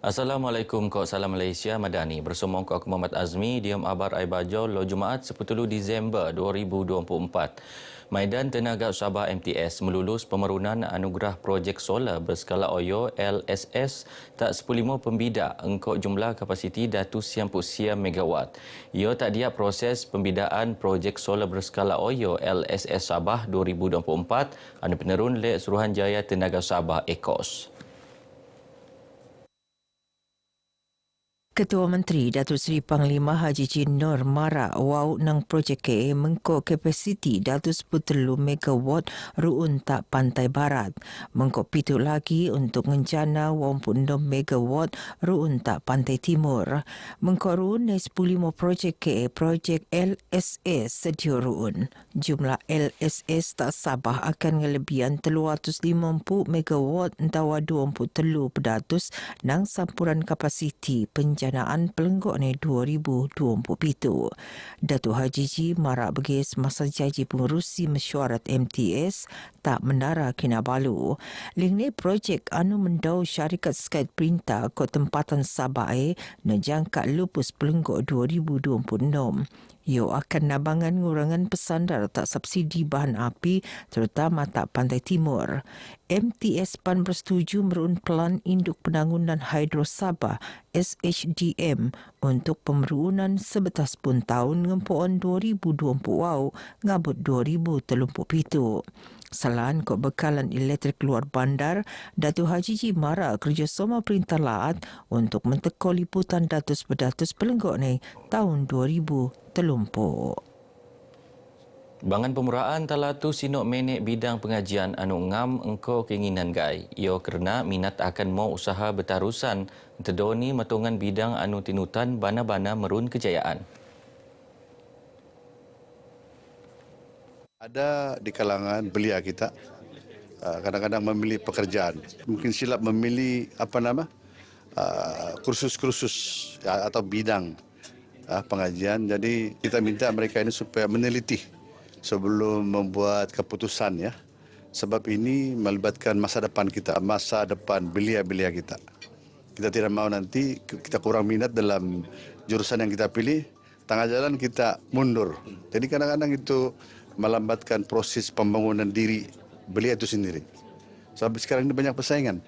Assalamualaikum, Kok Salam Malaysia Madani. Bersama Kok Muhammad Azmi, Diam Abar Aibajo, lo Jumaat 10 Disember 2024. Maidan Tenaga Sabah MTS melulus pemerunan anugerah projek solar berskala OYO LSS tak 15 pembida engkau jumlah kapasiti datu siam pusia megawatt. Ia tak dia proses pembidaan projek solar berskala OYO LSS Sabah 2024 anu penerun Lek Suruhanjaya Tenaga Sabah ECOS. Ketua Menteri Datuk Seri Panglima Haji Jin Nur Mara wau nang projek ke mengko kapasiti Datuk 10 megawatt ruun tak Pantai Barat. Mengko pitu lagi untuk ngencana 26 megawatt ruun tak Pantai Timur. Mengko ruun 15 projek ke projek LSS sedia ruun. Jumlah LSS tak Sabah akan ngelebihan 350 megawatt tawa 23 pedatus nang sampuran kapasiti penjanaan pelenggok ni 2027. Datuk Haji Ji marak begis masa janji pengurusi mesyuarat MTS tak menara Kinabalu. Ling ni projek anu mendau syarikat skait perintah ko tempatan Sabah nejangka lupus pelenggok 2026. Ia akan nabangan ngurangan pesandar tak subsidi bahan api terutama tak Pantai Timur. MTS PAN bersetuju merun Pelan Induk Penangunan Hidro Sabah SHDM untuk pemerunan sebetas pun tahun ngempuan 2020 ngabut 2037. Selain kok bekalan elektrik luar bandar, Datuk Haji Ji Mara kerjasama Perintah Laat untuk menteko liputan datus berdatus pelenggok ni tahun 2030. Bangan Pemuraan talatu sinok menek bidang pengajian anu ngam engkau keinginan gai. Ia kerana minat akan mau usaha bertarusan tedoni matungan bidang anu tinutan bana-bana merun kejayaan. Ada di kalangan belia kita kadang-kadang memilih pekerjaan, mungkin silap memilih kursus-kursus atau bidang pengajian. Jadi kita minta mereka ini supaya meneliti sebelum membuat keputusan ya. Sebab ini melibatkan masa depan kita, masa depan belia-belia kita. Kita tidak mau nanti kita kurang minat dalam jurusan yang kita pilih, tengah jalan kita mundur. Jadi kadang-kadang itu melambatkan proses pembangunan diri belia itu sendiri. Sebab sekarang ini banyak persaingan.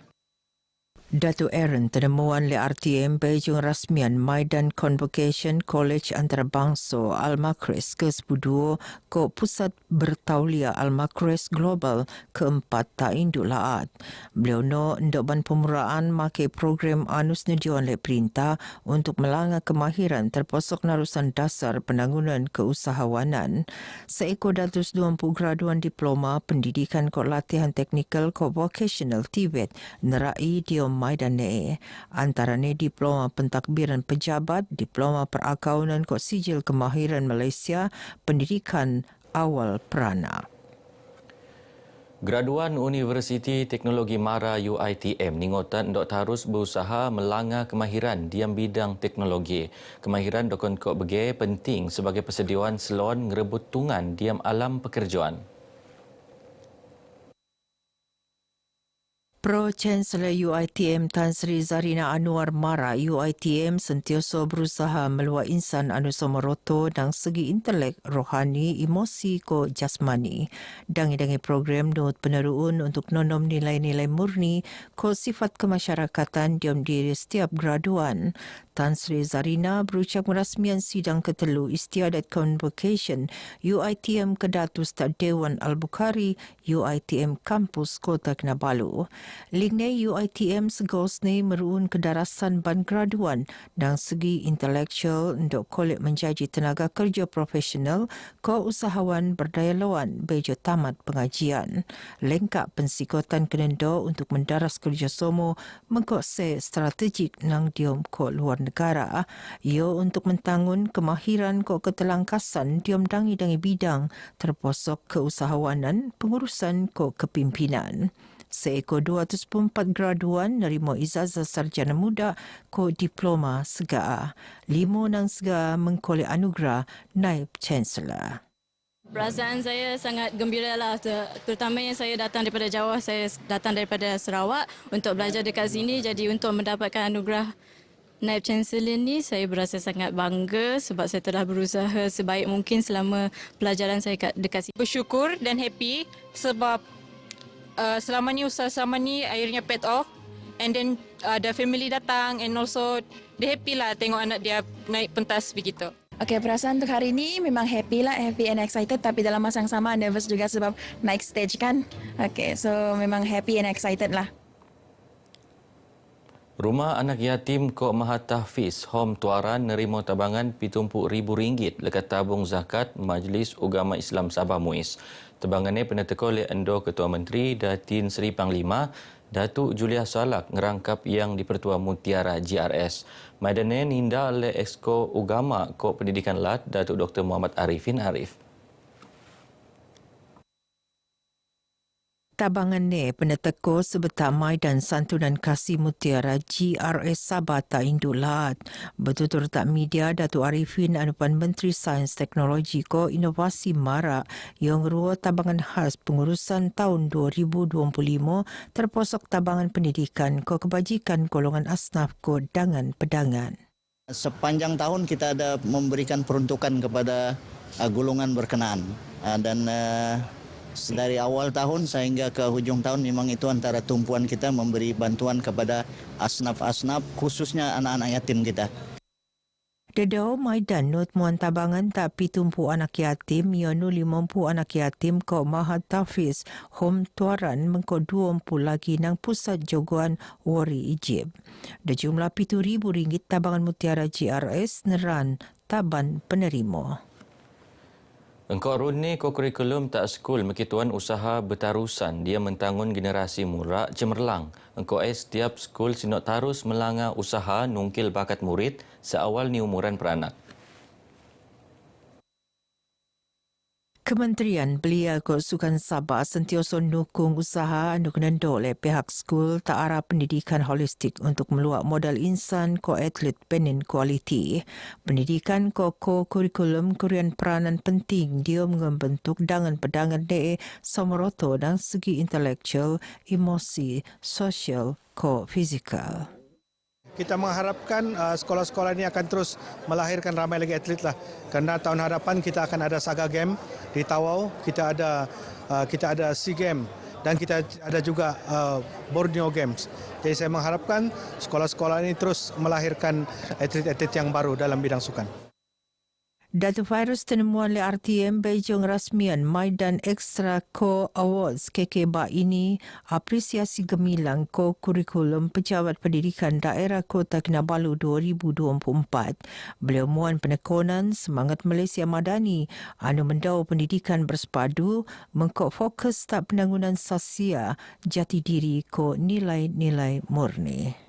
Datuk Aaron tenemuan le RTM Beijing rasmian Maidan Convocation College Antarabangsa Al-Makris ke-12 ke Pusat Bertauliah Al-Makris Global keempat tak induk laat. Beliau no endokban pemuraan makai program anus nedion le perintah untuk melanggar kemahiran terposok narusan dasar penangunan keusahawanan. Seekor 220 graduan diploma pendidikan kod latihan teknikal kod vocational Tibet nerai diom Maidan ni. Antaranya diploma pentadbiran pejabat, diploma perakaunan kod sijil kemahiran Malaysia, pendidikan awal perana. Graduan Universiti Teknologi Mara UiTM ningotan dok harus berusaha melanggar kemahiran diam bidang teknologi. Kemahiran dokon kok bege penting sebagai persediaan selon ngerebut tungan diam alam pekerjaan. Pro-Chancellor UiTM Tan Sri Zarina Anwar Mara UiTM sentiasa berusaha meluat insan anu somoroto dan segi intelek, rohani, emosi ko jasmani. Dangi-dangi program nut peneruun untuk nonom nilai-nilai murni ko sifat kemasyarakatan diam diri setiap graduan. Tan Sri Zarina berucap merasmian sidang ketelu Istiadat Convocation UiTM Kedatus Tak Dewan Al-Bukhari UiTM Kampus Kota Kinabalu. Lingne UiTM segosni meruun kedarasan ban graduan dan segi intelektual untuk kolek menjadi tenaga kerja profesional ko usahawan berdaya lawan bejo tamat pengajian. Lengkap pensikotan kenendo untuk mendaras kerjasama mengkose strategik nang diom ko luar negara. Ia untuk mentangun kemahiran ko ketelangkasan diom dangi-dangi bidang terposok keusahawanan, pengurusan ko kepimpinan. Seekor 204 graduan nerima ijazah sarjana muda ko diploma segaa. 5 nang segaa mengkolek anugerah Naib Chancellor. Perasaan saya sangat gembira lah, terutamanya saya datang daripada Jawa, saya datang daripada Sarawak untuk belajar dekat sini. Jadi untuk mendapatkan anugerah Naib Chancellor ni, saya berasa sangat bangga sebab saya telah berusaha sebaik mungkin selama pelajaran saya dekat sini. Bersyukur dan happy sebab selama ni usaha selama ni akhirnya paid off, and then the family datang and also dia happy lah tengok anak dia naik pentas begitu. Okey, perasaan untuk hari ini memang happy lah, happy and excited, tapi dalam masa yang sama nervous juga sebab naik stage kan. Okey, so memang happy and excited lah. Rumah anak yatim Kok Mahat Tahfiz Home Tuaran nerima tabangan RM70,000 lekat tabung zakat Majlis Ugama Islam Sabah Muiz. Tabangan ini pernah teka oleh Endo Ketua Menteri Datin Seri Panglima Datuk Julia Salak ngerangkap yang di-Pertua Mutiara GRS. Maidannya ninda oleh Exco Ugama Kok Pendidikan Lat Datuk Dr. Muhammad Arifin Arif. Tabangan ni peneteko sebetak Maidan Santunan Kasih Mutiara GRS Sabah Tak Indulat. Bertutur tak media Datuk Arifin Anupan Menteri Sains Teknologi Ko Inovasi Mara yang rua tabangan khas pengurusan tahun 2025 terposok tabangan pendidikan ko kebajikan golongan asnaf ko dangan pedangan. Sepanjang tahun kita ada memberikan peruntukan kepada golongan berkenaan dan dari awal tahun sehingga ke hujung tahun memang itu antara tumpuan kita memberi bantuan kepada asnaf-asnaf khususnya anak-anak yatim kita. Dedau Maidan not muan tabangan tak pitumpu anak yatim ianu 50 anak yatim Kok Mahat Tahfiz Home Tuaran mengko 20 lagi nang pusat jogoan Wari Ijib. Da jumlah RM7,000 tabangan Mutiara GRS neran taban penerima. Engkau runi ko kurikulum tak skul mekituan usaha bertarusan dia mentangun generasi murak cemerlang. Engkau setiap skul sinok tarus melanga usaha nungkil bakat murid seawal ni umuran peranak. Kementerian Belia Kok Sukan Sabah sentiasa nukung usaha anu kenendo oleh pihak skul tak arah pendidikan holistik untuk meluak modal insan ko atlet penin kualiti. Pendidikan ko kurikulum kurian peranan penting dia membentuk dangan pedangan de samoroto dan segi intelektual, emosi, sosial ko fizikal. Kita mengharapkan sekolah-sekolah ini akan terus melahirkan ramai lagi atlet lah. Kerana tahun hadapan kita akan ada Saga Game di Tawau, kita ada SEA Game dan kita ada juga Borneo Games. Jadi saya mengharapkan sekolah-sekolah ini terus melahirkan atlet-atlet yang baru dalam bidang sukan. Datu virus tenemuan le RTM Beijing rasmian Maidan Extra Co Awards KKBA ini apresiasi gemilang ko kurikulum Pejabat Pendidikan Daerah Kota Kinabalu 2024. Beliau muan penekonan semangat Malaysia Madani anu mendau pendidikan bersepadu mengkok fokus tak penanggunan sasia jati diri ko nilai-nilai murni.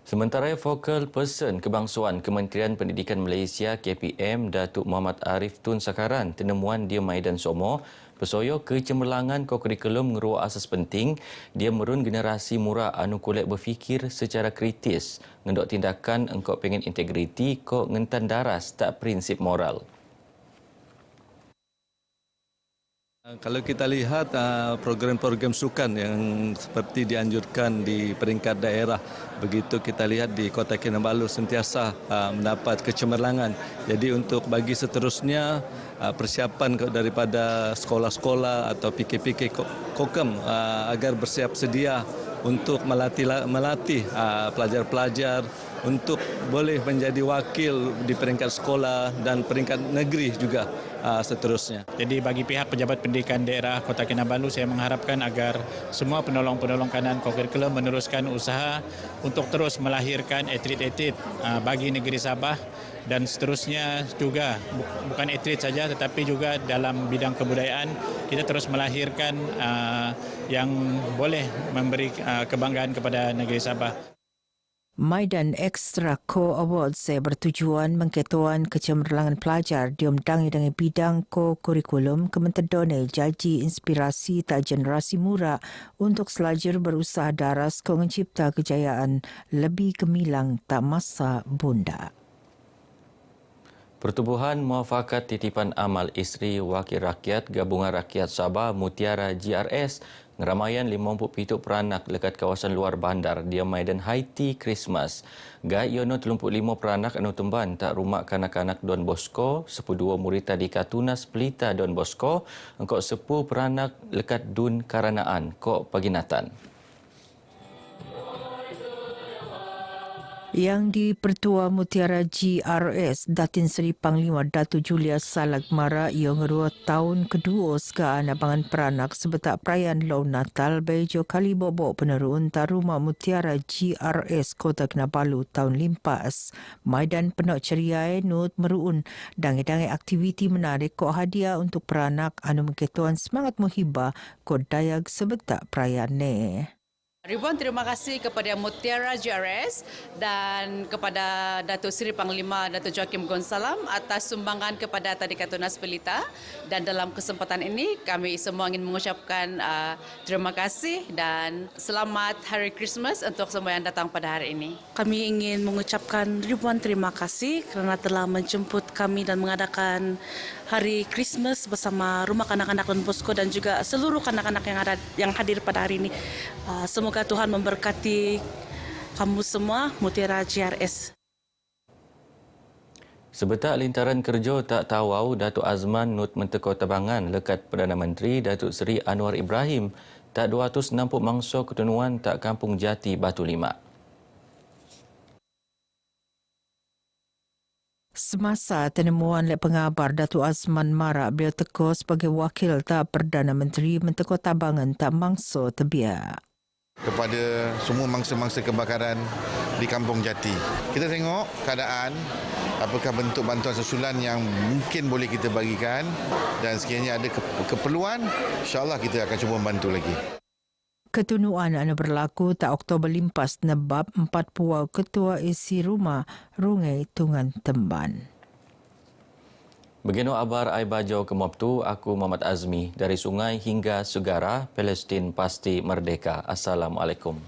Sementara Focal Person Kebangsuan Kementerian Pendidikan Malaysia KPM Datuk Muhammad Arif Tun Sakaran tenemuan dia Maidan Somo pesoyo kecemerlangan ko kurikulum ngeruak asas penting dia merun generasi murak anu kulit berfikir secara kritis ngendok tindakan engkau pengen integriti ko ngentan daras tak prinsip moral. Kalau kita lihat program-program sukan yang seperti dianjurkan di peringkat daerah, begitu kita lihat di Kota Kinabalu sentiasa mendapat kecemerlangan. Jadi untuk bagi seterusnya persiapan daripada sekolah-sekolah atau PK-PK Kokem agar bersiap sedia untuk melatih pelajar-pelajar untuk boleh menjadi wakil di peringkat sekolah dan peringkat negeri juga seterusnya. Jadi bagi pihak Pejabat Pendidikan Daerah Kota Kinabalu, saya mengharapkan agar semua penolong-penolong kanan kurikulum meneruskan usaha untuk terus melahirkan atlet-atlet bagi negeri Sabah dan seterusnya juga bukan atlet saja tetapi juga dalam bidang kebudayaan kita terus melahirkan yang boleh memberi kebanggaan kepada negeri Sabah. Maidan Extra Co Awards saya bertujuan mengketuan kecemerlangan pelajar diomdangi dengan bidang ko kurikulum kementedone jaji inspirasi tak generasi muda untuk selajur berusaha daras ko mencipta kejayaan lebih gemilang tak masa bunda. Pertubuhan Muafakat Titipan Amal Isteri Wakil Rakyat Gabungan Rakyat Sabah Mutiara GRS ngeramaian 57 peranak lekat kawasan luar bandar dia Maidan Haiti Christmas. Gai yono 35 peranak anu tumban tak rumah kanak-kanak Don Bosco, 12 murid di Katunas Pelita Don Bosco, engkau 10 peranak lekat Dun Karanaan Kok Paginatan. Yang di Pertua Mutiara GRS, Datin Seri Panglima Datu Julia Salagmara yang 2 tahun kedua segaan abangan peranak sebetak perayaan Lau Natal Bejo Kali Bobo penerun Taruma Mutiara GRS Kota Kinabalu tahun limpas. Maidan penuh ceria nut meruun dangai-dangai aktiviti menarik kok hadiah untuk peranak anu mengketuan semangat muhibah kod dayag sebetak perayaan ni. Ribuan terima kasih kepada Mutiara GRS dan kepada Datuk Seri Panglima Datuk Joakim Gonsalam atas sumbangan kepada Tadi Katunas Pelita, dan dalam kesempatan ini kami semua ingin mengucapkan terima kasih dan selamat Hari Christmas untuk semua yang datang pada hari ini. Kami ingin mengucapkan ribuan terima kasih kerana telah menjemput kami dan mengadakan Hari Christmas bersama Rumah Kanak-Kanak Don Bosco dan juga seluruh kanak-kanak yang hadir pada hari ini. Semoga Tuhan memberkati kamu semua, Mutiara GRS. Sebetak lintaran kerja tak tawau Datuk Azman Nut Menteko Tabangan lekat Perdana Menteri Datuk Seri Anwar Ibrahim tak 260 mangsa ketenuan tak Kampung Jati Batu Lima. Semasa penemuan oleh pengabar Datuk Azman Mara, beliau teko sebagai wakil tak Perdana Menteri Menteko Tabangan tak mangsa terbiak. Kepada semua mangsa-mangsa kebakaran di Kampung Jati, kita tengok keadaan, apakah bentuk bantuan susulan yang mungkin boleh kita bagikan, dan sekiranya ada keperluan, insya-Allah kita akan cuba membantu lagi. Ketunuan anu berlaku tak Oktober limpas nebab 4 puau ketua isi rumah Rungai Tungan Temban. Begino abar ai bajau ke Moptu, aku Muhammad Azmi dari sungai hingga segara, Palestin pasti merdeka. Assalamualaikum.